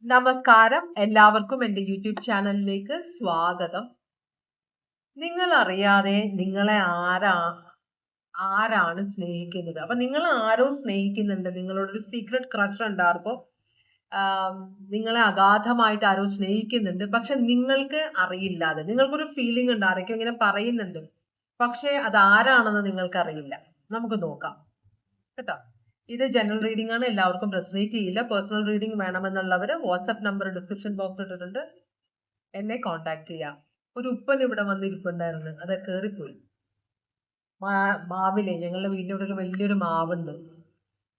നമസ്കാരം, എല്ലാവർക്കും എൻ്റെ യൂട്യൂബ് ചാനലിലേക്ക് സ്വാഗതം. നിങ്ങൾ അറിയാതെ നിങ്ങളെ ആരാണ് സ്നേഹിക്കുന്നത്? അപ്പൊ നിങ്ങൾ ആരോ സ്നേഹിക്കുന്നുണ്ട്, നിങ്ങളോടൊരു സീക്രട്ട് ക്രഷ് ഉണ്ടാർപ്പോ നിങ്ങളെ അഗാധമായിട്ട് ആരോ സ്നേഹിക്കുന്നുണ്ട്. പക്ഷെ നിങ്ങൾക്ക് അറിയില്ലാതെ നിങ്ങൾക്കൊരു ഫീലിംഗ് ഉണ്ട്, ആരൊക്കെ ഇങ്ങനെ പറയുന്നുണ്ട്, പക്ഷെ അത് ആരാണെന്ന് നിങ്ങൾക്ക് അറിയില്ല. നമുക്ക് നോക്കാം കേട്ടോ. ഇത് ജനറൽ റീഡിംഗ് ആണ്, എല്ലാവർക്കും റെസനേറ്റ് ചെയ്യില്ല. പേഴ്സണൽ റീഡിംഗ് വേണമെന്നുള്ളവര് വാട്സ്ആപ്പ് നമ്പർ ഡിസ്ക്രിപ്ഷൻ ബോക്സിൽ ഇട്ടിട്ടുണ്ട്, എന്നെ കോണ്ടാക്ട് ചെയ്യാം. ഒരു ഉപ്പൻ ഇവിടെ വന്നിരിപ്പുണ്ടായിരുന്നു, അത് കേറിപ്പോയി. മാവിലെ ഞങ്ങളുടെ വീടിന്റെ ഇവിടെ വലിയൊരു മാവുണ്ട്,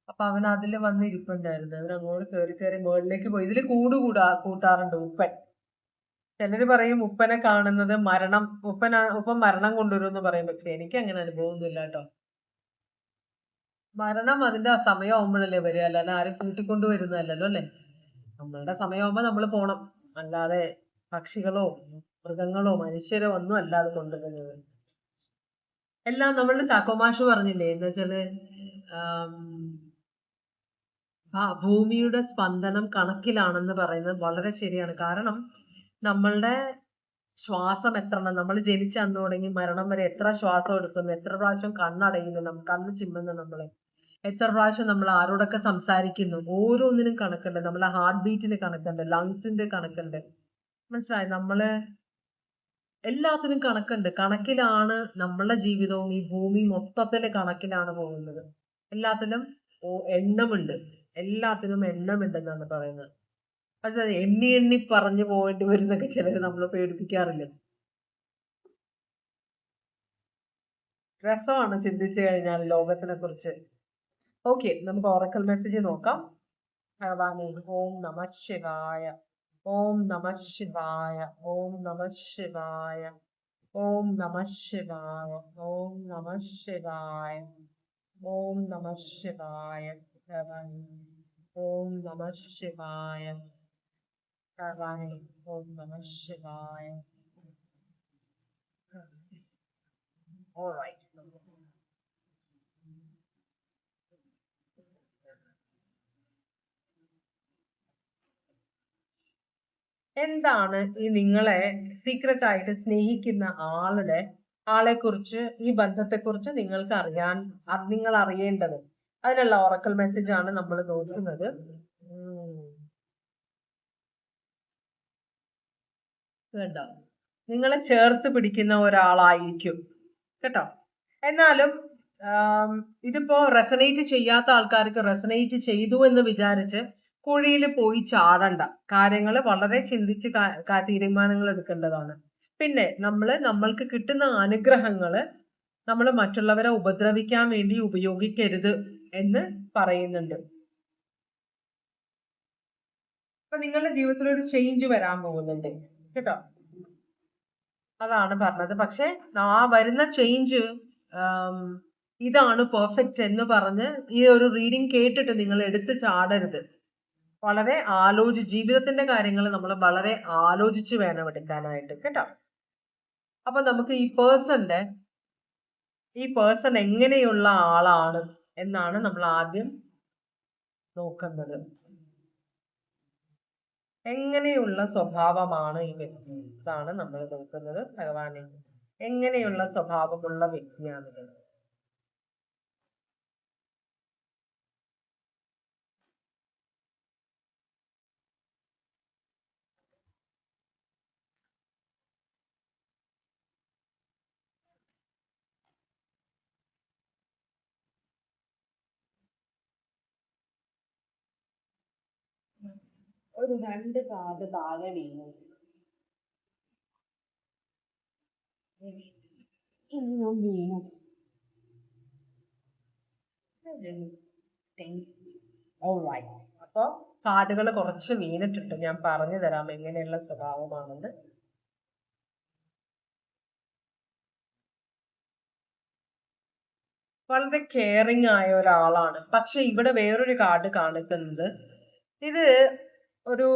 അപ്പൊ അവൻ അതില് വന്നിരിപ്പുണ്ടായിരുന്നു. അവൻ അങ്ങോട്ട് കയറി മുകളിലേക്ക് പോയി. ഇതില് കൂട്ടാറുണ്ട് ഉപ്പൻ. ചിലര് പറയും ഉപ്പനെ കാണുന്നത് ഉപ്പൻ മരണം കൊണ്ടുവരും എന്ന് പറയും. പക്ഷെ എനിക്ക് അങ്ങനെ അനുഭവമൊന്നുമില്ല കേട്ടോ. മരണം അതിന്റെ സമയമാകുമ്പോഴല്ലേ വരിക, അല്ലാതെ ആരും കൂട്ടിക്കൊണ്ടു വരുന്നതല്ലല്ലോ അല്ലെ. നമ്മളുടെ സമയമാകുമ്പോ നമ്മൾ പോണം, അല്ലാതെ പക്ഷികളോ മൃഗങ്ങളോ മനുഷ്യരോ ഒന്നും അല്ലാതെ കൊണ്ടുവരുന്നത്. എല്ലാം നമ്മളുടെ ചാക്കോമാഷ് പറഞ്ഞില്ലേ, എന്താ വെച്ചാല് ഭൂമിയുടെ സ്പന്ദനം കണക്കിലാണെന്ന് പറയുന്നത് വളരെ ശരിയാണ്. കാരണം നമ്മളുടെ ശ്വാസം എത്രണ്ണം, നമ്മൾ ജനിച്ച അന്ന് തുടങ്ങി മരണം വരെ എത്ര ശ്വാസം എടുക്കുന്നു, എത്ര പ്രാവശ്യം കണ്ണടയുന്നു, കണ്ണ് ചിമ്മുന്നു, നമ്മള് എത്ര പ്രാവശ്യം നമ്മൾ ആരോടൊക്കെ സംസാരിക്കുന്നു, ഓരോന്നിനും കണക്കുണ്ട്. നമ്മളെ ഹാർട്ട് ബീറ്റിന് കണക്കുണ്ട്, ലങ്സിന്റെ കണക്കുണ്ട്. മനസ്സിലായി? നമ്മള് എല്ലാത്തിനും കണക്കുണ്ട്. കണക്കിലാണ് നമ്മളുടെ ജീവിതവും ഈ ഭൂമി മൊത്തത്തില് കണക്കിലാണ് പോകുന്നത്. എല്ലാത്തിനും എണ്ണമുണ്ട്, എല്ലാത്തിനും എണ്ണമുണ്ടെന്നാണ് പറയുന്നത്. പക്ഷെ എണ്ണി എണ്ണി പറഞ്ഞു പോയിട്ട് വരുന്നൊക്കെ ചിലര് നമ്മളെ പേടിപ്പിക്കാറില്ല. രസമാണ് ചിന്തിച്ചു കഴിഞ്ഞാൽ ലോകത്തിനെ കുറിച്ച്. ഓക്കെ, നമുക്ക് ഓറക്കൽ മെസ്സേജ് നോക്കാം. ഭഗവാനേ, ഓം നമ ശിവായ, ഓം നമ ശിവായ, ഓം നമ ശിവായ, ഓം നമ ശിവായ, ഓം നമ ശിവായ, ഓം നമ ശിവായ. ഭഗവാനേ, ഓം നമ ശിവായ. ഭഗവാനേ, ഓം നമ ശിവായ. All right. എന്താണ് ഈ നിങ്ങളെ സീക്രട്ട് ആയിട്ട് സ്നേഹിക്കുന്ന ആളെ കുറിച്ച്, ഈ ബന്ധത്തെ കുറിച്ച് നിങ്ങൾ അറിയേണ്ടത്? അതിനുള്ള ഓറക്കൽ മെസ്സേജ് ആണ് നമ്മൾ നോക്കുന്നത്. കേട്ടോ, നിങ്ങളെ ചേർത്ത് പിടിക്കുന്ന ഒരാളായിരിക്കും കേട്ടോ. എന്നാലും ഇതിപ്പോ റെസനേറ്റ് ചെയ്യാത്ത ആൾക്കാർക്ക് റെസനേറ്റ് ചെയ്തു എന്ന് വിചാരിച്ച് കുഴിയിൽ പോയി ചാടണ്ട. കാര്യങ്ങൾ വളരെ ചിന്തിച്ച് തീരുമാനങ്ങൾ എടുക്കേണ്ടതാണ്. പിന്നെ നമ്മൾക്ക് കിട്ടുന്ന അനുഗ്രഹങ്ങള് നമ്മൾ മറ്റുള്ളവരെ ഉപദ്രവിക്കാൻ വേണ്ടി ഉപയോഗിക്കരുത് എന്ന് പറയുന്നുണ്ട്. അപ്പൊ നിങ്ങളുടെ ജീവിതത്തിൽ ഒരു ചേഞ്ച് വരാൻ പോകുന്നുണ്ട് കേട്ടോ, അതാണ് പറഞ്ഞത്. പക്ഷെ ആ വരുന്ന ചേഞ്ച് ഇതാണ് പെർഫെക്റ്റ് എന്ന് പറഞ്ഞ് ഈ ഒരു റീഡിംഗ് കേട്ടിട്ട് നിങ്ങൾ എടുത്ത് ചാടരുത്. വളരെ ജീവിതത്തിന്റെ കാര്യങ്ങൾ നമ്മൾ വളരെ ആലോചിച്ച് വേണം എടുക്കാനായിട്ട് കേട്ടോ. അപ്പൊ നമുക്ക് ഈ പേഴ്സൺ എങ്ങനെയുള്ള ആളാണ് എന്നാണ് നമ്മൾ ആദ്യം നോക്കുന്നത്. എങ്ങനെയുള്ള സ്വഭാവമാണ് ഈ വ്യക്തി, ഇതാണ് നമ്മൾ നോക്കുന്നത്. ഭഗവാനെ, എങ്ങനെയുള്ള സ്വഭാവമുള്ള വ്യക്തിയാണിത്? ഒരു 2 കാർഡ് താഴെ വീണു. ഇനിയും വീണു. അപ്പൊ കാർഡുകൾ കുറച്ച് വീണിട്ടുണ്ട്. ഞാൻ പറഞ്ഞു തരാം എങ്ങനെയുള്ള സ്വഭാവമാണെന്ന്. വളരെ കെയറിങ് ആയ ഒരാളാണ്. പക്ഷെ ഇവിടെ വേറൊരു കാർഡ് കാണിക്കുന്നത്, ഇത് ഒരു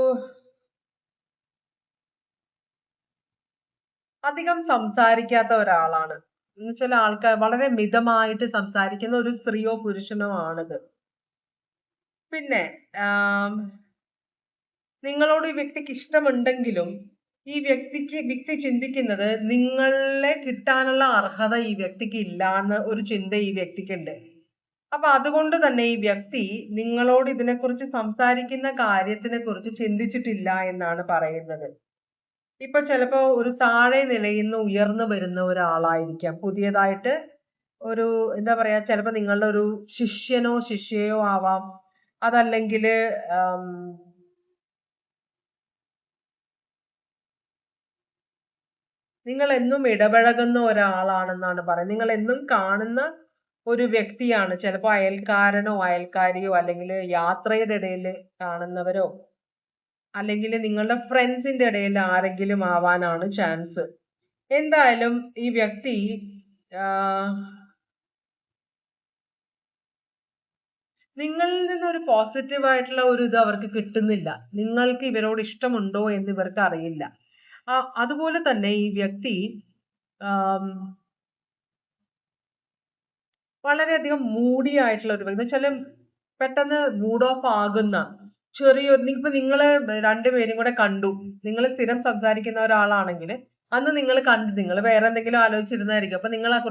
അധികം സംസാരിക്കാത്ത ഒരാളാണ്. ചില ആൾക്കാർ വളരെ മിതമായിട്ട് സംസാരിക്കുന്ന ഒരു സ്ത്രീയോ പുരുഷനോ ആണിത്. പിന്നെ നിങ്ങളോട് ഈ വ്യക്തിക്ക് ഇഷ്ടമുണ്ടെങ്കിലും ഈ വ്യക്തി ചിന്തിക്കുന്നത് നിങ്ങളെ കിട്ടാനുള്ള അർഹത ഈ വ്യക്തിക്ക് ഇല്ല എന്ന ഒരു ചിന്ത ഈ വ്യക്തിക്കുണ്ട്. അപ്പൊ അതുകൊണ്ട് തന്നെ ഈ വ്യക്തി നിങ്ങളോട് ഇതിനെക്കുറിച്ച് സംസാരിക്കുന്ന കാര്യത്തിനെ കുറിച്ച് ചിന്തിച്ചിട്ടില്ല എന്നാണ് പറയുന്നത്. ഇപ്പൊ ചിലപ്പോ ഒരു താഴെ നിലയിൽ നിന്ന് ഉയർന്നു വരുന്ന ഒരാളായിരിക്കാം. പുതിയതായിട്ട് ഒരു എന്താ പറയാ, ചിലപ്പോ നിങ്ങളുടെ ഒരു ശിഷ്യനോ ശിഷ്യയോ ആവാം. അതല്ലെങ്കിൽ നിങ്ങൾ എന്നും ഇടപഴകുന്ന ഒരാളാണെന്നാണ് പറയുന്നത്. നിങ്ങൾ എന്നും കാണുന്ന ഒരു വ്യക്തിയാണ്. ചിലപ്പോ അയൽക്കാരനോ അയൽക്കാരിയോ അല്ലെങ്കിൽ യാത്രയുടെ ഇടയിൽ കാണുന്നവരോ അല്ലെങ്കിൽ നിങ്ങളുടെ ഫ്രണ്ട്സിന്റെ ഇടയിൽ ആരെങ്കിലും ആവാനാണ് ചാൻസ്. എന്തായാലും ഈ വ്യക്തി നിങ്ങളിൽ നിന്ന് ഒരു പോസിറ്റീവ് ആയിട്ടുള്ള ഒരു ഇത് അവർക്ക് കിട്ടുന്നില്ല. നിങ്ങൾക്ക് ഇവരോട് ഇഷ്ടമുണ്ടോ എന്ന് ഇവർക്ക് അറിയില്ല. അതുപോലെ തന്നെ ഈ വ്യക്തി വളരെയധികം മൂഡി ആയിട്ടുള്ള ഒരു വ്യക്തി. ചില പെട്ടെന്ന് മൂഡ് ഓഫ് ആകുന്ന ചെറിയൊരു, ഇപ്പൊ നിങ്ങള് രണ്ടുപേരും കൂടെ കണ്ടു, നിങ്ങൾ സ്ഥിരം സംസാരിക്കുന്ന ഒരാളാണെങ്കിൽ അന്ന് നിങ്ങൾ നിങ്ങൾ വേറെ എന്തെങ്കിലും ആലോചിച്ചിരുന്നായിരിക്കും. അപ്പൊ നിങ്ങൾ ആ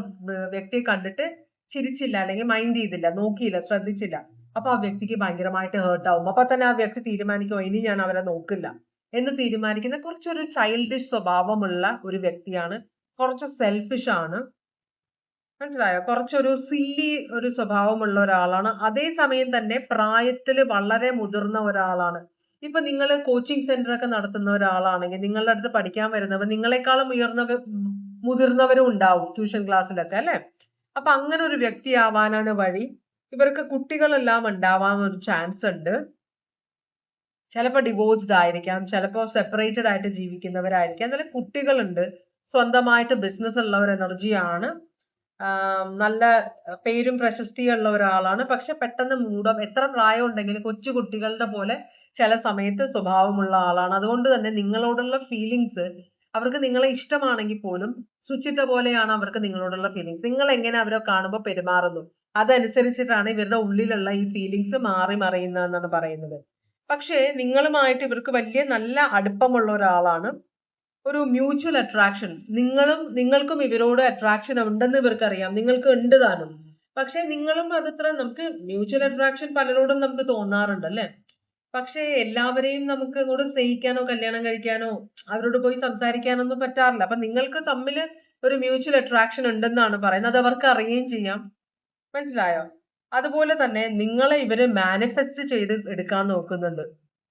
വ്യക്തിയെ കണ്ടിട്ട് ചിരിച്ചില്ല, അല്ലെങ്കിൽ മൈൻഡ് ചെയ്തില്ല, നോക്കിയില്ല, ശ്രദ്ധിച്ചില്ല. അപ്പൊ ആ വ്യക്തിക്ക് ഭയങ്കരമായിട്ട് ഹേർട്ട് ആവും. അപ്പൊ തന്നെ ആ വ്യക്തി തീരുമാനിക്കും ഇനി ഞാൻ അവരെ നോക്കില്ല എന്ന് തീരുമാനിക്കുന്ന കുറച്ചൊരു ചൈൽഡിഷ് സ്വഭാവമുള്ള ഒരു വ്യക്തിയാണ്. കുറച്ച് സെൽഫിഷ് ആണ്. മനസ്സിലായോ? കുറച്ചൊരു സില്ലി ഒരു സ്വഭാവമുള്ള ഒരാളാണ്. അതേസമയം തന്നെ പ്രായത്തിൽ വളരെ മുതിർന്ന ഒരാളാണ്. ഇപ്പൊ നിങ്ങൾ കോച്ചിങ് സെന്റർ ഒക്കെ നടത്തുന്ന ഒരാളാണെങ്കിൽ നിങ്ങളുടെ അടുത്ത് പഠിക്കാൻ വരുന്നവർ നിങ്ങളെക്കാളും മുതിർന്നവരും ഉണ്ടാവും ട്യൂഷൻ ക്ലാസ്സിലൊക്കെ, അല്ലെ? അപ്പൊ അങ്ങനെ ഒരു വ്യക്തി ആവാനാണ് വഴി. ഇവർക്ക് കുട്ടികളെല്ലാം ഉണ്ടാവാൻ ഒരു ചാൻസ് ഉണ്ട്. ചിലപ്പോൾ ഡിവോഴ്സ്ഡ് ആയിരിക്കാം, ചിലപ്പോൾ സെപ്പറേറ്റഡ് ആയിട്ട് ജീവിക്കുന്നവരായിരിക്കാം. എന്നാലും കുട്ടികളുണ്ട്, സ്വന്തമായിട്ട് ബിസിനസ് ഉള്ള ഒരു എനർജിയാണ്. നല്ല പേരും പ്രശസ്തിയുള്ള ഒരാളാണ്. പക്ഷെ പെട്ടെന്ന് മൂഡം, എത്ര പ്രായം ഉണ്ടെങ്കിലും കൊച്ചു കുട്ടികളുടെ പോലെ ചില സമയത്ത് സ്വഭാവമുള്ള ആളാണ്. അതുകൊണ്ട് തന്നെ നിങ്ങളോടുള്ള ഫീലിങ്സ്, അവർക്ക് നിങ്ങളെ ഇഷ്ടമാണെങ്കിൽ പോലും സ്വിച്ചിട്ട പോലെയാണ് അവർക്ക് നിങ്ങളോടുള്ള ഫീലിങ്സ്. നിങ്ങൾ എങ്ങനെ അവരെ കാണുമ്പോൾ പെരുമാറുന്നു അതനുസരിച്ചിട്ടാണ് ഇവരുടെ ഉള്ളിലുള്ള ഈ ഫീലിങ്സ് മാറി മറിയുന്നതെന്നാണ് പറയുന്നത്. പക്ഷേ നിങ്ങളുമായിട്ട് ഇവർക്ക് വലിയ നല്ല അടുപ്പമുള്ള ഒരാളാണ്. ഒരു മ്യൂച്വൽ അട്രാക്ഷൻ, നിങ്ങൾക്കും ഇവരോട് അട്രാക്ഷൻ ഉണ്ടെന്ന് ഇവർക്കറിയാം, നിങ്ങൾക്ക് ഉണ്ട് താനും. പക്ഷെ നിങ്ങളും അതത്ര, നമുക്ക് മ്യൂച്വൽ അട്രാക്ഷൻ പലരോടും നമുക്ക് തോന്നാറുണ്ട്, അല്ലെ? പക്ഷെ എല്ലാവരെയും നമുക്ക് അങ്ങോട്ട് സ്നേഹിക്കാനോ കല്യാണം കഴിക്കാനോ അവരോട് പോയി സംസാരിക്കാനൊന്നും പറ്റാറില്ല. അപ്പൊ നിങ്ങൾക്ക് തമ്മിൽ ഒരു മ്യൂച്വൽ അട്രാക്ഷൻ ഉണ്ടെന്നാണ് പറയുന്നത്. അത് അവർക്ക് അറിയുകയും ചെയ്യാം. മനസ്സിലായോ? അതുപോലെ തന്നെ നിങ്ങളെ ഇവര് മാനിഫെസ്റ്റ് ചെയ്ത് എടുക്കാൻ നോക്കുന്നുണ്ട്.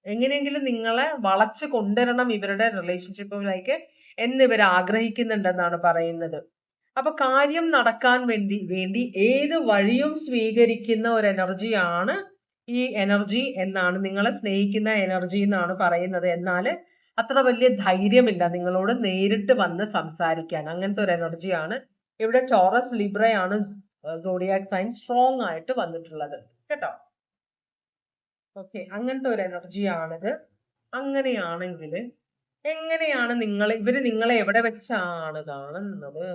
എങ്ങനെയെങ്കിലും നിങ്ങളെ വളച്ച് കൊണ്ടുവരണം ഇവരുടെ റിലേഷൻഷിപ്പിലേക്ക് എന്നിവർ ആഗ്രഹിക്കുന്നുണ്ടെന്നാണ് പറയുന്നത്. അപ്പൊ കാര്യം നടക്കാൻ വേണ്ടി ഏത് വഴിയും സ്വീകരിക്കുന്ന ഒരു എനർജിയാണ് ഈ എനർജി എന്നാണ്, നിങ്ങളെ സ്നേഹിക്കുന്ന എനർജി എന്നാണ് പറയുന്നത്. എന്നാൽ അത്ര വലിയ ധൈര്യമില്ല നിങ്ങളോട് നേരിട്ട് വന്ന് സംസാരിക്കാൻ. അങ്ങനത്തെ ഒരു എനർജിയാണ്. ഇവിടെ ടോറസ് ലിബ്രയാണ് സോഡിയാക് സൈൻ സ്ട്രോങ് ആയിട്ട് വന്നിട്ടുള്ളത്, കേട്ടോ. ഓക്കെ, അങ്ങനത്തെ ഒരു എനർജിയാണിത്. അങ്ങനെയാണെങ്കിൽ എങ്ങനെയാണ് ഇവര് നിങ്ങളെ എവിടെ വെച്ചാണ് കാണുന്നത്?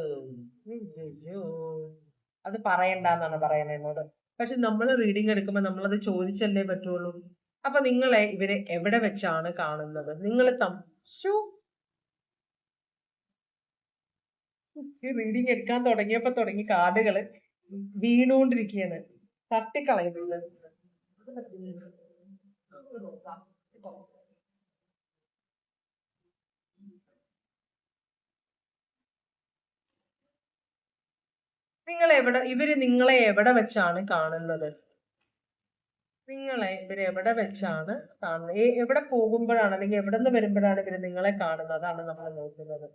അത് പറയണ്ടെന്നാണ് പറയുന്നത് എന്നോട്. പക്ഷെ നമ്മൾ റീഡിങ് എടുക്കുമ്പോൾ നമ്മളത് ചോദിച്ചല്ലേ പറ്റുള്ളൂ. അപ്പൊ നിങ്ങളെ ഇവര് എവിടെ വെച്ചാണ് കാണുന്നത്? നിങ്ങൾ റീഡിങ് എടുക്കാൻ തുടങ്ങിയപ്പോ തുടങ്ങി കാർഡുകള് വീണുകൊണ്ടിരിക്കുകയാണ്, തട്ടിക്കളയുന്നത്. ഇവര് നിങ്ങളെ എവിടെ വെച്ചാണ് കാണുന്നത്? ഇവര് എവിടെ വെച്ചാണ് കാണുന്നത്? എവിടെ പോകുമ്പോഴാണ് അല്ലെങ്കിൽ എവിടെ നിന്ന് വരുമ്പോഴാണ് ഇവര് നിങ്ങളെ കാണുന്നത്? അതാണ് നമ്മൾ നോക്കുന്നത്.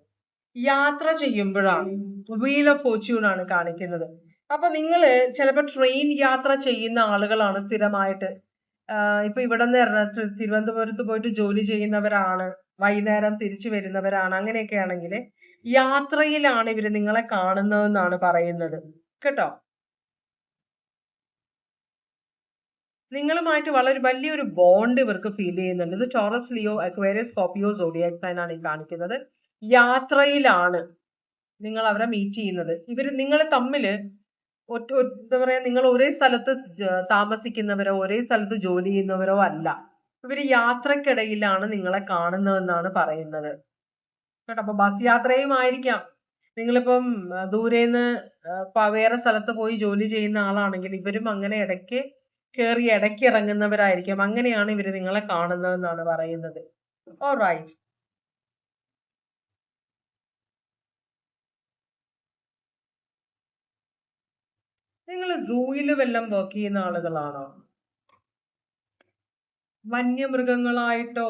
യാത്ര ചെയ്യുമ്പോഴാണ്. വീൽ ഓഫ് ഫോർച്യൂൺ ആണ് കാണിക്കുന്നത്. അപ്പൊ നിങ്ങള് ചിലപ്പോ ട്രെയിൻ യാത്ര ചെയ്യുന്ന ആളുകളാണ് സ്ഥിരമായിട്ട്. ഇപ്പൊ ഇവിടെ നിന്ന് തിരുവനന്തപുരത്ത് പോയിട്ട് ജോലി ചെയ്യുന്നവരാണ്, വൈകുന്നേരം തിരിച്ചു വരുന്നവരാണ്. അങ്ങനെയൊക്കെ ആണെങ്കിൽ യാത്രയിലാണ് ഇവര് നിങ്ങളെ കാണുന്നതെന്നാണ് പറയുന്നത്, കേട്ടോ. നിങ്ങളുമായിട്ട് വളരെ വലിയൊരു ബോണ്ട് ഇവർക്ക് ഫീൽ ചെയ്യുന്നുണ്ട്. ഇത് Taurus, Leo, Aquarius, Scorpio, zodiac sign ആണ് ഈ കാണിക്കുന്നത്. യാത്രയിലാണ് നിങ്ങൾ അവരെ മീറ്റ് ചെയ്യുന്നത്. നിങ്ങൾ തമ്മില് എന്താ പറയാ, നിങ്ങൾ ഒരേ സ്ഥലത്ത് താമസിക്കുന്നവരോ ഒരേ സ്ഥലത്ത് ജോലി ചെയ്യുന്നവരോ അല്ല. ഇവര് യാത്രക്കിടയിലാണ് നിങ്ങളെ കാണുന്നതെന്നാണ് പറയുന്നത് കേട്ടോ. അപ്പൊ ബസ് യാത്രയും ആയിരിക്കാം. നിങ്ങളിപ്പം ദൂരേന്ന് വേറെ സ്ഥലത്ത് പോയി ജോലി ചെയ്യുന്ന ആളാണെങ്കിൽ ഇവരും അങ്ങനെ ഇടയ്ക്ക് കയറി ഇടയ്ക്ക് ഇറങ്ങുന്നവരായിരിക്കും. അങ്ങനെയാണ് ഇവര് നിങ്ങളെ കാണുന്നതെന്നാണ് പറയുന്നത്. ഓൾറൈറ്റ്. നിങ്ങൾ സൂയിൽ വല്ലതും വർക്ക് ചെയ്യുന്ന ആളുകളാണോ? വന്യമൃഗങ്ങളായിട്ടോ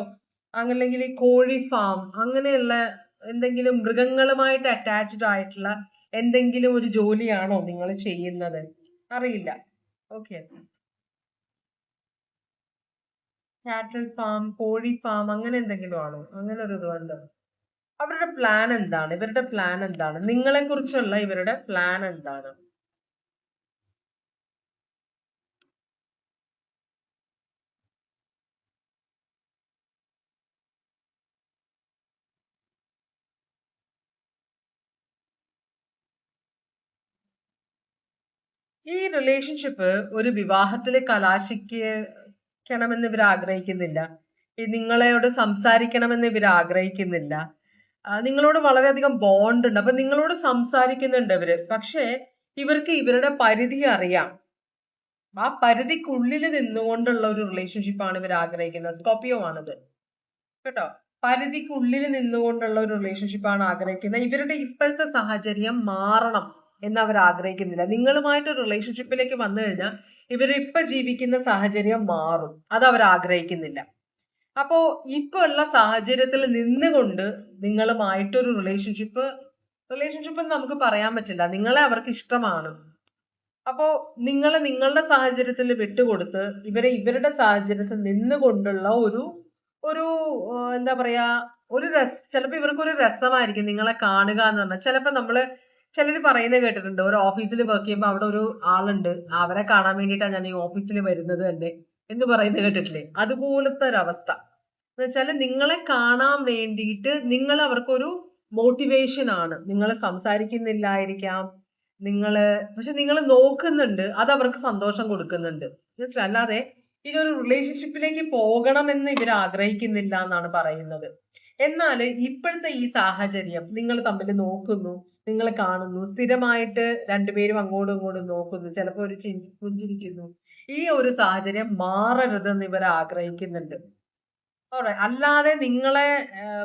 അല്ലെങ്കിൽ ഈ കോഴി ഫാം അങ്ങനെയുള്ള എന്തെങ്കിലും മൃഗങ്ങളുമായിട്ട് അറ്റാച്ച്ഡ് ആയിട്ടുള്ള എന്തെങ്കിലും ഒരു ജോലിയാണോ നിങ്ങൾ ചെയ്യുന്നത്? അറിയില്ല. ഓക്കെ. കാറ്റൽ ഫാം, കോഴി ഫാം അങ്ങനെ എന്തെങ്കിലും ആണോ? അങ്ങനെ ഒരു ഇതുണ്ട്. അവരുടെ പ്ലാൻ എന്താണ്? ഇവരുടെ പ്ലാൻ എന്താണ്? നിങ്ങളെ കുറിച്ചുള്ള ഇവരുടെ പ്ലാൻ എന്താണ്? ഈ റിലേഷൻഷിപ്പ് ഒരു വിവാഹത്തിൽ കലാശിക്കണമെന്ന് ഇവർ ആഗ്രഹിക്കുന്നില്ല. ഈ നിങ്ങളോട് സംസാരിക്കണമെന്ന് ഇവർ ആഗ്രഹിക്കുന്നില്ല. നിങ്ങളോട് വളരെയധികം ബോണ്ട് ഉണ്ട്. അപ്പൊ നിങ്ങളോട് സംസാരിക്കുന്നുണ്ട് ഇവര്. പക്ഷേ ഇവർക്ക് ഇവരുടെ പരിധി അറിയാം. ആ പരിധിക്കുള്ളിൽ നിന്നുകൊണ്ടുള്ള ഒരു റിലേഷൻഷിപ്പാണ് ഇവർ ആഗ്രഹിക്കുന്നത്. സ്കോർപിയോ ആണിത് കേട്ടോ. പരിധിക്കുള്ളിൽ നിന്നുകൊണ്ടുള്ള ഒരു റിലേഷൻഷിപ്പാണ് ആഗ്രഹിക്കുന്നത്. ഇവരുടെ ഇപ്പോഴത്തെ സാഹചര്യം മാറണം എന്ന് അവർ ആഗ്രഹിക്കുന്നില്ല. നിങ്ങളുമായിട്ട് റിലേഷൻഷിപ്പിലേക്ക് വന്നു കഴിഞ്ഞാൽ ഇവർ ഇപ്പൊ ജീവിക്കുന്ന സാഹചര്യം മാറും. അത് അവർ ആഗ്രഹിക്കുന്നില്ല. അപ്പോ ഇപ്പൊ ഉള്ള സാഹചര്യത്തിൽ നിന്നുകൊണ്ട് നിങ്ങളുമായിട്ടൊരു റിലേഷൻഷിപ്പ് എന്ന് നമുക്ക് പറയാൻ പറ്റില്ല. നിങ്ങളെ അവർക്ക് ഇഷ്ടമാണ്. അപ്പോ നിങ്ങളെ നിങ്ങളുടെ സാഹചര്യത്തിൽ വിട്ടുകൊടുത്ത് ഇവരെ ഇവരുടെ സാഹചര്യത്തിൽ നിന്നുകൊണ്ടുള്ള ഒരു ഒരു എന്താ പറയാ ഒരു ചിലപ്പോ ഇവർക്ക് ഒരു രസമായിരിക്കും നിങ്ങളെ കാണുക എന്ന് പറഞ്ഞാൽ. ചിലപ്പോ ചിലര് പറയുന്നത് കേട്ടിട്ടുണ്ട്, ഒരു ഓഫീസിൽ വർക്ക് ചെയ്യുമ്പോൾ അവിടെ ഒരു ആളുണ്ട്, അവരെ കാണാൻ വേണ്ടിയിട്ടാണ് ഞാൻ ഈ ഓഫീസിൽ വരുന്നത് തന്നെ എന്ന് പറയുന്നത് കേട്ടിട്ടില്ലേ? അതുപോലത്തെ ഒരു അവസ്ഥ എന്ന് വെച്ചാല് നിങ്ങളെ കാണാൻ വേണ്ടിയിട്ട് നിങ്ങൾ അവർക്കൊരു മോട്ടിവേഷൻ ആണ്. നിങ്ങൾ സംസാരിക്കുന്നില്ലായിരിക്കാം, പക്ഷെ നിങ്ങൾ നോക്കുന്നുണ്ട്, അത് അവർക്ക് സന്തോഷം കൊടുക്കുന്നുണ്ട്. മനസ്സിലായി? അല്ലാതെ ഇതൊരു റിലേഷൻഷിപ്പിലേക്ക് പോകണമെന്ന് ഇവർ ആഗ്രഹിക്കുന്നില്ല എന്നാണ് പറയുന്നത്. എന്നാല് ഇപ്പോഴത്തെ ഈ സാഹചര്യം നിങ്ങൾ തമ്മിൽ നോക്കുന്നു, നിങ്ങൾ കാണുന്നു, സ്ഥിരമായിട്ട് രണ്ടുപേരും അങ്ങോട്ടും ഇങ്ങോട്ടും നോക്കുന്നു, ചിലപ്പോ ഒരു പുഞ്ചിരിക്കുന്നു. ഈ ഒരു സാഹചര്യം മാറരുതെന്ന് ഇവർ ആഗ്രഹിക്കുന്നുണ്ട്. അല്ലാതെ നിങ്ങളെ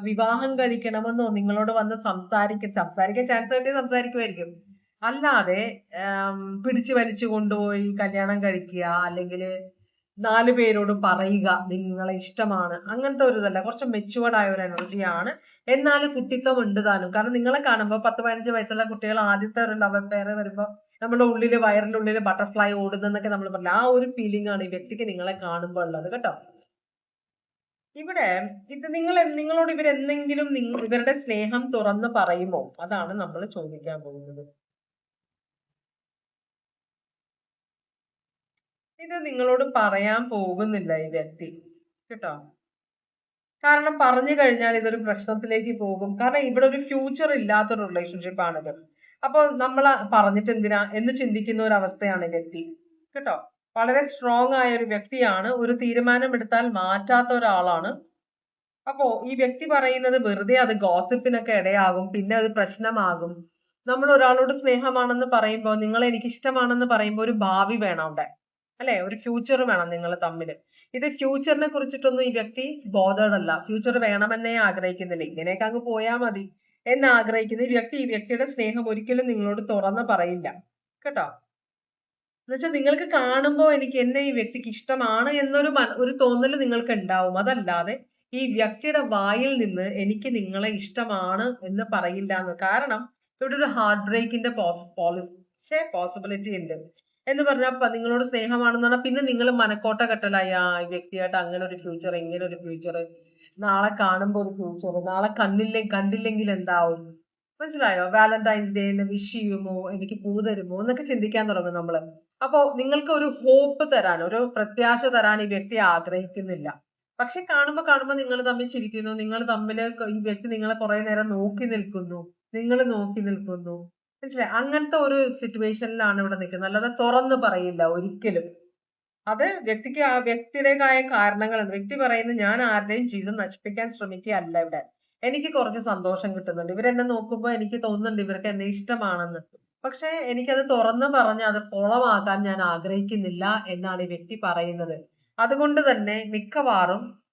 വിവാഹം കഴിക്കണമെന്നോ നിങ്ങളോട് വന്ന് സംസാരിക്കാൻ ചാൻസ് കിട്ടിയ സംസാരിക്കുമായിരിക്കും. അല്ലാതെ പിടിച്ചു വലിച്ചു കൊണ്ടുപോയി കല്യാണം കഴിക്കുക, അല്ലെങ്കിൽ 4 പേരോട് പറയുക നിങ്ങളെ ഇഷ്ടമാണ്, അങ്ങനത്തെ ഒരു ഇതല്ല. കുറച്ച് മെച്ചുവേർഡ് ആയ ഒരു എനർജിയാണ്. എന്നാൽ കുട്ടിത്തം ഉണ്ട് താനും. കാരണം നിങ്ങളെ കാണുമ്പോൾ 10-15 വയസ്സുള്ള കുട്ടികൾ ആദ്യത്തെ ഒരു ലവ് അഫെയർ വരുമ്പോ നമ്മുടെ ഉള്ളില് വയറിന്റെ ഉള്ളില് ബട്ടർഫ്ലൈ ഓടുന്നൊക്കെ നമ്മൾ പറയില്ല. ആ ഒരു ഫീലിംഗ് ആണ് ഈ വ്യക്തിക്ക് നിങ്ങളെ കാണുമ്പോൾ ഉള്ളത് കേട്ടോ. ഇവിടെ ഇത് നിങ്ങളോട് ഇവരെന്തെങ്കിലും ഇവരുടെ സ്നേഹം തുറന്ന് പറയുമോ? അതാണ് നമ്മൾ ചോദിക്കാൻ പോകുന്നത്. ഇത് നിങ്ങളോട് പറയാൻ പോകുന്നില്ല ഈ വ്യക്തി കേട്ടോ. കാരണം പറഞ്ഞു കഴിഞ്ഞാൽ ഇതൊരു പ്രശ്നത്തിലേക്ക് പോകും. കാരണം ഇവിടെ ഒരു ഫ്യൂച്ചർ ഇല്ലാത്തൊരു റിലേഷൻഷിപ്പ് ആണിത്. അപ്പൊ നമ്മൾ പറഞ്ഞിട്ട് എന്തിനാ എന്ന് ചിന്തിക്കുന്ന ഒരു അവസ്ഥയാണ് വ്യക്തി കേട്ടോ. വളരെ സ്ട്രോങ് ആയ ഒരു വ്യക്തിയാണ്. ഒരു തീരുമാനം എടുത്താൽ മാറ്റാത്ത ഒരാളാണ്. അപ്പോ ഈ വ്യക്തി പറയുന്നത് വെറുതെ അത് ഗോസിപ്പിനൊക്കെ ഇടയാകും, പിന്നെ അത് പ്രശ്നമാകും. നമ്മൾ ഒരാളോട് സ്നേഹമാണെന്ന് പറയുമ്പോൾ, നിങ്ങൾ എനിക്ക് ഇഷ്ടമാണെന്ന് പറയുമ്പോൾ ഒരു ഭാവി വേണം അവിടെ, അല്ലെ? ഒരു ഫ്യൂച്ചർ വേണം നിങ്ങൾ തമ്മിൽ. ഇത് ഫ്യൂച്ചറിനെ കുറിച്ചിട്ടൊന്നും ഈ വ്യക്തി ബോധേഡ് അല്ല. ഫ്യൂച്ചർ വേണമെന്നേ ആഗ്രഹിക്കുന്നില്ല. ഇങ്ങനെയൊക്കെ അങ്ങ് പോയാ മതി എന്ന് ആഗ്രഹിക്കുന്ന ഈ വ്യക്തിയുടെ സ്നേഹം ഒരിക്കലും നിങ്ങളോട് തുറന്ന് പറയില്ല കേട്ടോ. എന്നുവെച്ചാൽ നിങ്ങൾക്ക് കാണുമ്പോൾ എന്നെ ഈ വ്യക്തിക്ക് ഇഷ്ടമാണ് ഒരു തോന്നൽ നിങ്ങൾക്ക് ഉണ്ടാവും. അതല്ലാതെ ഈ വ്യക്തിയുടെ വായിൽ നിന്ന് എനിക്ക് നിങ്ങളെ ഇഷ്ടമാണ് എന്ന് പറയില്ല എന്ന്. കാരണം ഇവിടെ ഒരു ഹാർട്ട് ബ്രേക്കിന്റെ പോസിബിലിറ്റി ഉണ്ട്. എന്ന് പറഞ്ഞാൽ നിങ്ങളോട് സ്നേഹമാണെന്ന് പറഞ്ഞാൽ പിന്നെ നിങ്ങൾ മനക്കോട്ട കെട്ടലായി, ഈ വ്യക്തിയായിട്ട് അങ്ങനെ ഒരു ഫ്യൂച്ചർ, ഇങ്ങനെ ഒരു ഫ്യൂച്ചർ, നാളെ കാണുമ്പോ ഒരു ഫ്യൂച്ചർ, നാളെ കണ്ടില്ലെങ്കിൽ എന്താവും? മനസ്സിലായോ? വാലന്റൈൻസ് ഡേന്ന് വിഷ് ചെയ്യുമോ, എനിക്ക് പൂ തരുമോ എന്നൊക്കെ ചിന്തിക്കാൻ തുടങ്ങും നമ്മള്. അപ്പോ നിങ്ങൾക്ക് ഒരു ഹോപ്പ് തരാൻ, ഒരു പ്രത്യാശ തരാൻ ഈ വ്യക്തി ആഗ്രഹിക്കുന്നില്ല. പക്ഷെ കാണുമ്പോ നിങ്ങൾ തമ്മിൽ ചിരിക്കുന്നു, നിങ്ങൾ തമ്മിൽ ഈ വ്യക്തി നിങ്ങളെ കുറെ നേരം നോക്കി നിൽക്കുന്നു, നിങ്ങൾ നോക്കി നിൽക്കുന്നു. മനസ്സിലായി? അങ്ങനത്തെ ഒരു സിറ്റുവേഷനിലാണ് ഇവിടെ നിൽക്കുന്നത്. അല്ലാതെ തുറന്നു പറയില്ല ഒരിക്കലും. അത് വ്യക്തിക്ക് ആ വ്യക്തിയുടേതായ കാരണങ്ങളുണ്ട്. വ്യക്തി പറയുന്നത് ഞാൻ ആരുടെയും ജീവിതം നശിപ്പിക്കാൻ ശ്രമിക്കുകയല്ല ഇവിടെ. എനിക്ക് കുറച്ച് സന്തോഷം കിട്ടുന്നുണ്ട്. ഇവരെന്നെ നോക്കുമ്പോ എനിക്ക് തോന്നുന്നുണ്ട് ഇവർക്ക് എന്നെ ഇഷ്ടമാണെന്ന്. പക്ഷെ എനിക്കത് തുറന്നു പറഞ്ഞ് അത് കുളമാക്കാൻ ഞാൻ ആഗ്രഹിക്കുന്നില്ല എന്നാണ് ഈ വ്യക്തി പറയുന്നത്. അതുകൊണ്ട് തന്നെ മിക്കവാറും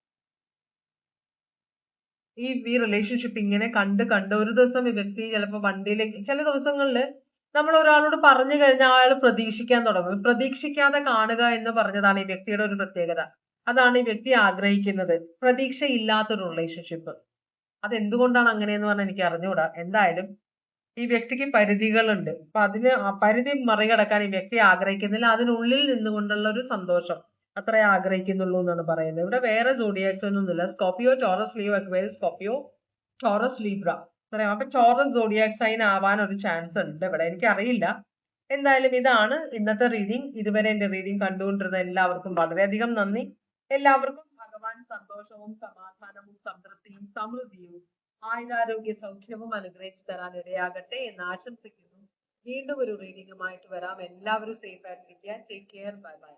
ഈ റിലേഷൻഷിപ്പ് ഇങ്ങനെ കണ്ട് കണ്ട് ഒരു ദിവസം ഈ വ്യക്തി ചിലപ്പോ വണ്ടിയിലേക്ക് ചില ദിവസങ്ങളില് നമ്മൾ ഒരാളോട് പറഞ്ഞു കഴിഞ്ഞാൽ അയാൾ പ്രതീക്ഷിക്കാൻ തുടങ്ങും. പ്രതീക്ഷിക്കാതെ കാണുക എന്ന് പറഞ്ഞതാണ് ഈ വ്യക്തിയുടെ ഒരു പ്രത്യേകത. അതാണ് ഈ വ്യക്തി ആഗ്രഹിക്കുന്നത്. പ്രതീക്ഷയില്ലാത്തൊരു റിലേഷൻഷിപ്പ്. അതെന്തുകൊണ്ടാണ് അങ്ങനെയെന്ന് പറഞ്ഞാൽ എനിക്ക് അറിഞ്ഞുകൂടാ. എന്തായാലും ഈ വ്യക്തിക്ക് പരിധികളുണ്ട്. അപ്പൊ അതിന് ആ പരിധി മറികടക്കാൻ ഈ വ്യക്തി ആഗ്രഹിക്കുന്നില്ല. അതിനുള്ളിൽ നിന്നുകൊണ്ടുള്ള ഒരു സന്തോഷം അത്രേ ആഗ്രഹിക്കുന്നുള്ളൂ എന്നാണ് പറയുന്നത്. ഇവിടെ വേറെ സോഡിയാക്സ് ഒന്നുമില്ല. Scorpio, Taurus, Leo, Aquarius, Scorpio, Taurus, Libra. പറയാം. അപ്പൊ ടോറസ് സോഡിയാക് സൈൻ ആവാൻ ഒരു ചാൻസ് ഉണ്ട് ഇവിടെ. എനിക്കറിയില്ല. എന്തായാലും ഇതാണ് ഇന്നത്തെ റീഡിംഗ്. ഇതുവരെ എന്റെ റീഡിംഗ് കണ്ടുകൊണ്ടിരുന്ന എല്ലാവർക്കും വളരെയധികം നന്ദി. എല്ലാവർക്കും ഭഗവാൻ സന്തോഷവും സമാധാനവും സംതൃപ്തിയും സമൃദ്ധിയും ആയുരാരോഗ്യ സൗഖ്യവും അനുഗ്രഹിച്ചു തരാൻ ഇടയാകട്ടെ എന്ന് ആശംസിക്കുന്നു. വീണ്ടും ഒരു റീഡിംഗുമായിട്ട് വരാം. എല്ലാവരും സേഫ് ആയിട്ടിരിക്കുക. Take care. Bye bye.